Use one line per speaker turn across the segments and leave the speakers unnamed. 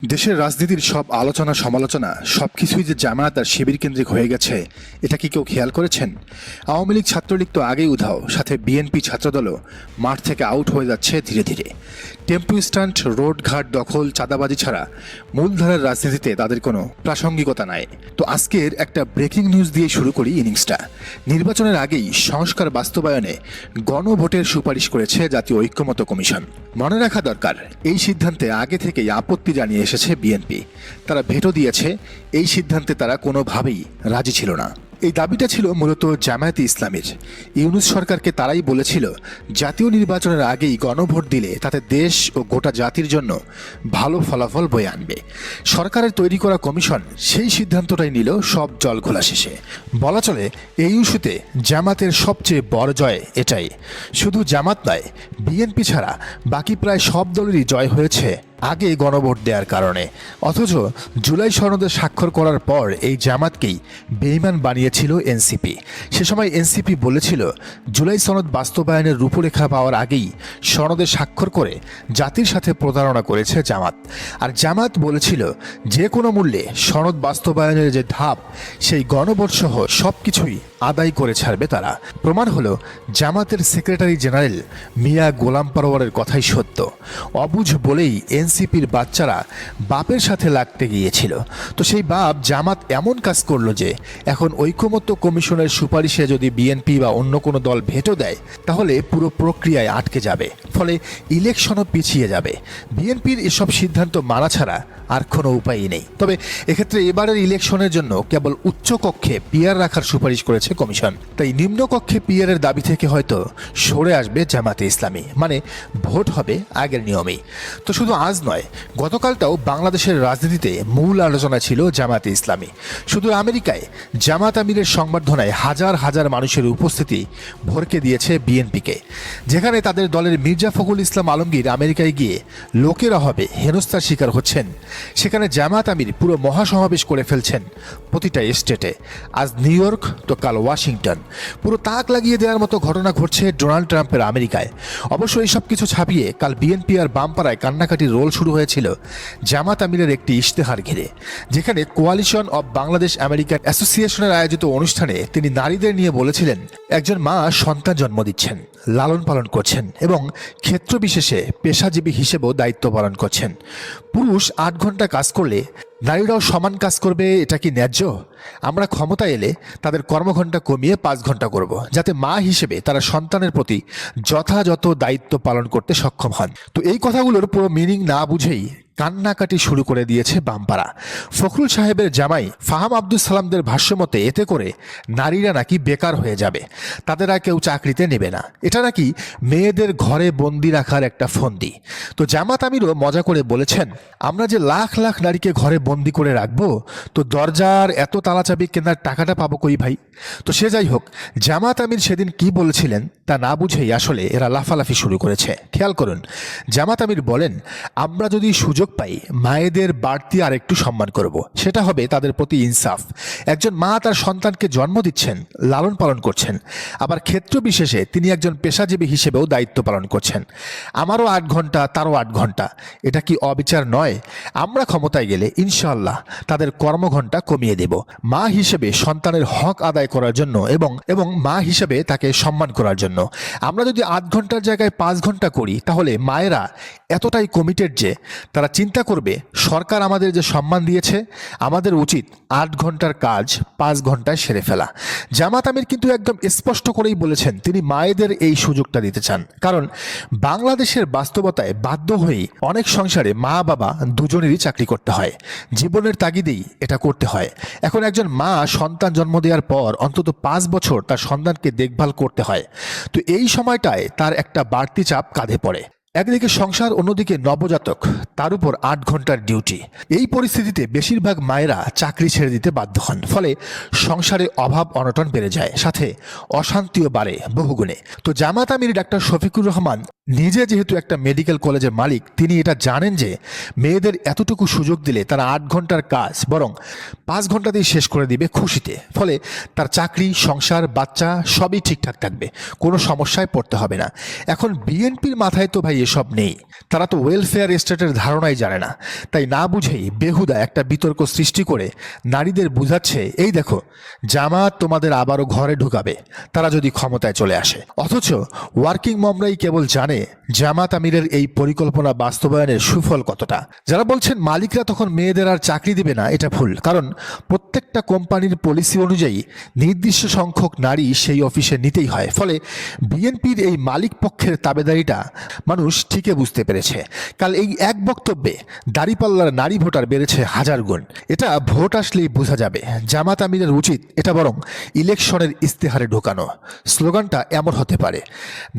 দেশের রাজনীতির সব আলোচনা সমালোচনা সবকিছুই যে জামায়াত আর শিবির কেন্দ্রিক হয়ে গেছে, এটা কি কেউ খেয়াল করেছেন? আওয়ামী লীগ ছাত্রলীগ তো আগেই উধাও, সাথে বিএনপি ছাত্রদলও মাঠ থেকে আউট হয়ে যাচ্ছে ধীরে ধীরে। টেম্পু স্ট্যান্ড, রোড ঘাট দখল, চাঁদাবাজি ছাড়া মূলধারার রাজনীতিতে তাদের কোনো প্রাসঙ্গিকতা নাই। তো আজকের একটা ব্রেকিং নিউজ দিয়ে শুরু করি ইনিংসটা। নির্বাচনের আগেই সংস্কার বাস্তবায়নে গণভোটের সুপারিশ করেছে জাতীয় ঐক্যমত্য কমিশন। মনে রাখা দরকার, এই সিদ্ধান্তে আগে থেকেই আপত্তি জানিয়ে এসেছে বিএনপি। তারা ভেটো দিয়েছে। এই সিদ্ধান্তে তারা কোনোভাবেই রাজি ছিল না। এই দাবিটা ছিল মূলত জামায়াতে ইসলামীর। ইউনূস সরকারকে তারাই বলেছিল, জাতীয় নির্বাচনের আগেই গণভোট দিলে তাতে দেশ ও গোটা জাতির জন্য ভালো ফলাফল বয়ে আনবে। সরকারের তৈরি করা কমিশন সেই সিদ্ধান্তটাই নিল সব জল ঘোলা শেষে। বলা চলে, এই ইস্যুতে জামাতের সবচেয়ে বড় জয় এটাই। শুধু জামাত নয়, বিএনপি ছাড়া বাকি প্রায় সব দলেরই জয় হয়েছে আগে গণভোট দেওয়ার কারণে। অথচ জুলাই সনদে স্বাক্ষর করার পর এই জামাতকেই বেঈমান বানিয়েছিল এনসিপি। সে সময় এনসিপি বলেছিল, জুলাই সনদ বাস্তবায়নের রূপরেখা পাওয়ার আগেই সনদে স্বাক্ষর করে জাতির সাথে প্রতারণা করেছে জামাত। আর জামাত বলেছিল, যে কোনো মূল্যে সনদ বাস্তবায়নের যে ধাপ, সেই গণভোট সহ সব কিছুই আদায় করে ছাড়বে তারা। প্রমাণ হলো, জামাতের সেক্রেটারি জেনারেল মিয়া গোলাম পরওয়ারের কথাই সত্য। অবুঝ বলেই এনসিপির বাচ্চারা বাপের সাথে লাগতে গিয়েছিল। তো সেই বাপ জামাত এমন কাজ করলো যে এখন ঐকমত্য কমিশনের সুপারিশে যদি বিএনপি বা অন্য কোনো দল ভেটো দেয়, তাহলে পুরো প্রক্রিয়ায় আটকে যাবে, ফলে ইলেকশনও পিছিয়ে যাবে। বিএনপির এসব সিদ্ধান্ত মানা ছাড়া আর কোনো উপায়ই নেই। তবে এক্ষেত্রে এবারের ইলেকশনের জন্য কেবল উচ্চ কক্ষে পিআর রাখার সুপারিশ করেছে কমিশন। তাই নিম্নকক্ষে পিআরের দাবি থেকে হয়তো সরে আসবে জামাতে ইসলামী, মানে ভোট হবে আগের নিয়মেই। তো শুধু আজ নয়, গতকালটাও বাংলাদেশের রাজনীতিতে মূল আলোচনা ছিল জামাতে ইসলামী। শুধু আমেরিকায় জামাত আমিরের সংবর্ধনায় হাজার হাজার মানুষের উপস্থিতি ভরকে দিয়েছে বিএনপিকে। যেখানে তাদের দলের মির্জা ফখরুল ইসলাম আলমগীর আমেরিকায় গিয়ে লোকের অভাবে হেনস্থার শিকার হচ্ছেন, সেখানে জামাত আমির পুরো মহাসমাবেশ করে ফেলছেন প্রতিটা স্টেটে। আজ নিউ ইয়র্ক তো কাল ওয়াশিংটন। পুরো তাক লাগিয়ে দেওয়ার মতো ঘটনা ঘটছে ডোনাল্ড ট্রাম্পের আমেরিকায়। অবশ্য এই সব কিছু ছাপিয়ে কাল বিএনপি আর বামপাড়ায় কান্নাকাটির রোল শুরু হয়েছিল জামাত আমিরের একটি ইশতেহার ঘিরে, যেখানে কোয়ালিশন অব বাংলাদেশ আমেরিকান অ্যাসোসিয়েশনের আয়োজিত অনুষ্ঠানে তিনি নারীদের নিয়ে বলেছিলেন, একজন মা সন্তান জন্ম দিচ্ছেন, লালন পালন করছেন এবং ক্ষেত্র বিশেষে পেশাজীবী হিসেবেও দায়িত্ব পালন করছেন। পুরুষ 8 ঘন্টা কাজ করলে নারীরাও সমান কাজ করবে, এটা কি ন্যায্য? আমরা ক্ষমতা এলে তাদের কর্মঘণ্টা কমিয়ে 5 ঘন্টা করব, যাতে মা হিসেবে তারা সন্তানের প্রতি যথাযথ দায়িত্ব পালন করতে সক্ষম হন। তো এই কথাগুলোর পুরো মিনিং না বুঝেই কান্নাকাটি শুরু করে দিয়েছে বামপাড়া। ফখরুল সাহেবের জামাই ফাহাম আব্দুল সালামদের ভাষ্যমতে এতে করে নারীরা নাকি বেকার হয়ে যাবে, তাদের আর কেউ চাকরিতে নেবে না। এটা নাকি মেয়েদের ঘরে বন্দি রাখার একটা ফন্দি। তো জামাত আমিরও মজা করে বলেছেন, আমরা যে লাখ লাখ নারীকে ঘরে বন্দি করে রাখবো, তো দরজার এত তালাচাবি কেনার টাকাটা পাবো কই ভাই? তো সে যাই হোক, জামাত আমির সেদিন কি বলেছিলেন তা না বুঝেই আসলে এরা লাফালাফি শুরু করেছে। খেয়াল করুন, জামাত আমির বলেন, আমরা যদি সুযোগ পাই মায়েদের বাড়তি আর একটু সম্মান করব, সেটা হবে তাদের প্রতি ইনসাফ। একজন মা তার সন্তানকে জন্ম দিচ্ছেন, লালন পালন করছেন, আবার ক্ষেত্র বিশেষে তিনি একজন পেশাজীবী হিসেবেও দায়িত্ব পালন করছেন। আমারও 8 ঘন্টা, তারও 8 ঘন্টা, এটা কি অবিচার নয়? আমরা ক্ষমতায় গেলে ইনশাআল্লাহ তাদের কর্মঘণ্টা কমিয়ে দেব, মা হিসেবে সন্তানের হক আদায় করার জন্য এবং মা হিসেবে তাকে সম্মান করার জন্য। আমরা যদি 8 ঘন্টার জায়গায় 5 ঘন্টা করি, তাহলে মায়েরা এতটাই কমিটেড যে তারা চিন্তা করবে, সরকার আমাদের যে সম্মান দিয়েছে, আমাদের উচিত 8 ঘন্টার কাজ 5 ঘন্টায় সেরে ফেলা। জামাত আমির কিন্তু একদম স্পষ্ট করেই বলেছেন, তিনি মায়েদের এই সুযোগটা দিতে চান। কারণ বাংলাদেশের বাস্তবতায় বাধ্য হয়েই অনেক সংসারে মা বাবা দুজনেরই চাকরি করতে হয়, জীবনের তাগিদেই এটা করতে হয়। এখন একজন মা সন্তান জন্ম দেওয়ার পর অন্তত 5 বছর তার সন্তানকে দেখভাল করতে হয়। তো এই সময়টায় তার একটা বাড়তি চাপ কাঁধে পড়ে। একদিকে সংসার, অন্যদিকে নবজাতক, তার উপর 8 ঘন্টার ডিউটি। এই পরিস্থিতিতে বেশিরভাগ মায়েরা চাকরি ছেড়ে দিতে বাধ্য হন, ফলে সংসারে অভাব অনটন বেড়ে যায়, সাথে অশান্তিও বাড়ে বহুগুণে। তো জামাত আমির ডাক্তার শফিকুর রহমান নিজে যেহেতু একটা মেডিকেল কলেজের মালিক, তিনি এটা জানেন যে মেয়েদের এতটুকু সুযোগ দিলে তারা 8 ঘন্টার কাজ বরং 5 ঘন্টাতেই শেষ করে দিবে খুশিতে। ফলে তার চাকরি, সংসার, বাচ্চা সবই ঠিকঠাক থাকবে, কোনো সমস্যায় পড়তে হবে না। এখন বিএনপির মাথায় তো ভাই এসব নেই, তারা তো ওয়েলফেয়ার স্টেটের ধারণাই জানে না। তাই না বুঝেই বেহুদা একটা বিতর্ক সৃষ্টি করে নারীদের বুঝাচ্ছে, এই দেখো জামাত তোমাদের আবারও ঘরে ঢুকাবে তারা যদি ক্ষমতায় চলে আসে। অথচ ওয়ার্কিং মমরাই কেবল জানে জামাত আমিরের এই পরিকল্পনা বাস্তবায়নের সুফল কতটা। যারা বলছেন মালিকরা তখন মেয়েদের আর চাকরি দিবে না, এটা ভুল। কারণ প্রত্যেকটা কোম্পানির পলিসি অনুযায়ী নির্দিষ্ট সংখ্যক নারী সেই অফিসে নিতেই হয়। ফলে বিএনপির এই মালিক পক্ষের তাবেদারিটা মানুষ ঠিকই বুঝতে পেরেছে। কাল এই এক বক্তব্যে দাঁড়িপাল্লার নারী ভোটার বেড়েছে 1000 গুণ। এটা ভোট আসলেই বোঝা যাবে। জামাত আমিরের উচিত এটা বরং ইলেকশনের ইস্তেহারে ঢোকানো। স্লোগানটা এমন হতে পারে,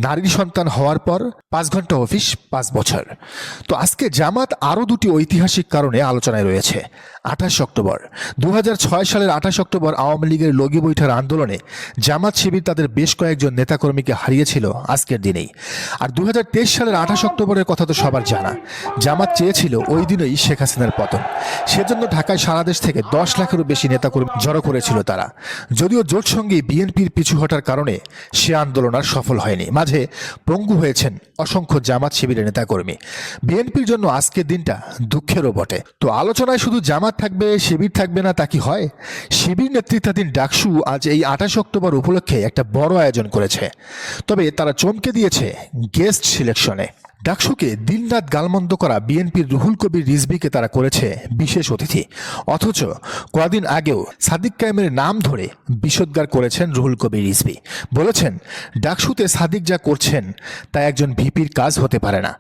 নারীর সন্তান হওয়ার পর 5 ঘন্টা অফিস 5 বছর। তো আজকে জামাত আরও দুটি ঐতিহাসিক কারণে আলোচনায় রয়েছে। 28 অক্টোবর 2006 সালের 28 অক্টোবর আওয়ামী লীগের লগি বৈঠার আন্দোলনে জামাত শিবির তাদের বেশ কয়েকজন নেতাকর্মীকে হারিয়েছিল আজকের দিনেই। আর 2023 সালের 28 অক্টোবরের কথা তো সবার জানা। জামাত চেয়েছিল ওই দিনেই শেখ হাসিনার পতন। সেজন্য ঢাকায় সারা দেশ থেকে 10 লাখেরও বেশি নেতাকর্মী জড়ো করেছিল তারা। যদিও জোটসঙ্গী বিএনপির পিছু হটার কারণে সে আন্দোলন আর সফল হয়নি। মাঝে পঙ্গু হয়েছেন অসংখ্য জামাত শিবিরের নেতাকর্মী। বিএনপির জন্য আজকের দিনটা দুঃখেরও বটে। তো আলোচনায় শুধু জামাত থাকবে, শিবির থাকবে না তা কি হয়? শিবির নেতৃত্বাধীন ডাকসু আজ এই 28 অক্টোবর উপলক্ষে একটা বড় আয়োজন করেছে। তবে তারা চমকে দিয়েছে গেস্ট সিলেকশনে। ডাকসুকে দিনরাত গালমন্দ করা বিএনপির রুহুল কবির রিজভীকে তারা করেছে বিশেষ অতিথি। অথচ কয়েকদিন আগেও সাদিক কায়েমের নাম ধরে বিষোদ্গার করেছেন রুহুল কবির রিজভী। বলেছেন ডাকসুতে সাদিক যা করছেন তা একজন ভিপির কাজ হতে পারে না।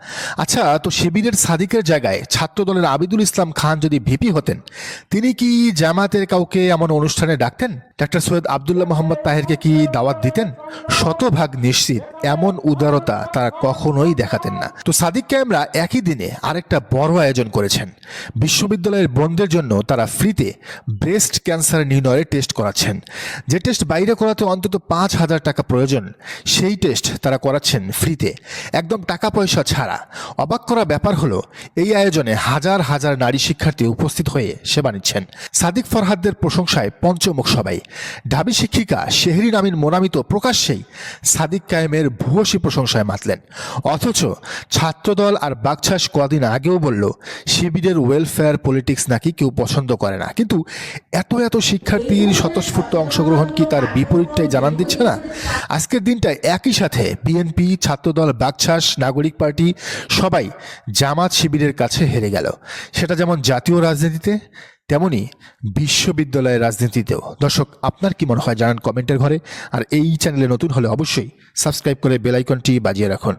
আচ্ছা, তো শিবিরের সাদিকের জায়গায় ছাত্রদলের আবিদুল ইসলাম খান যদি ভিপি হতেন, তিনি কি জামাতের কাউকে এমন অনুষ্ঠানে ডাকতেন? ডাক্তার সৈয়দ আবদুল্লাহ মোহাম্মদ তাহেরকে কি দাওয়াত দিতেন? শতভাগ নিশ্চিত এমন উদারতা তারা কখনোই দেখাতেন না। তো সাদিক কায়েমরা একই দিনে আরেকটা বড় আয়োজন করেছেন। বিশ্ববিদ্যালয়ের বোনদের জন্য তারা ফ্রিতে ব্রেস্ট ক্যান্সার নির্ণয়ের টেস্ট করাচ্ছেন। যে টেস্ট বাইরে করাতে অন্তত 5,000 টাকা প্রয়োজন, সেই টেস্ট তারা করাচ্ছেন ফ্রিতে, একদম টাকা পয়সা ছাড়া। অবাক করা ব্যাপার হলো এই আয়োজনে হাজার হাজার নারী শিক্ষার্থী উপস্থিত হয়ে সেবা নিচ্ছেন। সাদিক ফরহাদদের প্রশংসায় পঞ্চমুখ সবাই। ঢাবি শিক্ষিকা শেহরিন আমিন মোনামি তো প্রকাশ্যেই সাদিক কায়েমের ভূয়সী প্রশংসায় মাতলেন। অথচ ছাত্রদল আর বাকছাস কদিন আগেও বলল শিবিরের ওয়েলফেয়ার পলিটিক্স নাকি কেউ পছন্দ করে না। কিন্তু এত এত শিক্ষার্থীর স্বতঃস্ফূর্ত অংশগ্রহণ কি তার বিপরীতটাই জানান দিচ্ছে না? আজকের দিনটায় একই সাথে বিএনপি, ছাত্রদল, বাকছাস, নাগরিক পার্টি সবাই জামাত শিবিরের কাছে হেরে গেল। সেটা যেমন জাতীয় রাজনীতিতে তেমনি বিশ্ববিদ্যালয়ের রাজনীতিতেও। দর্শক, আপনার কি মনে হয় জানান কমেন্টের ঘরে। আর এই চ্যানেলে নতুন হলে অবশ্যই সাবস্ক্রাইব করে বেল আইকনটি বাজিয়ে রাখুন।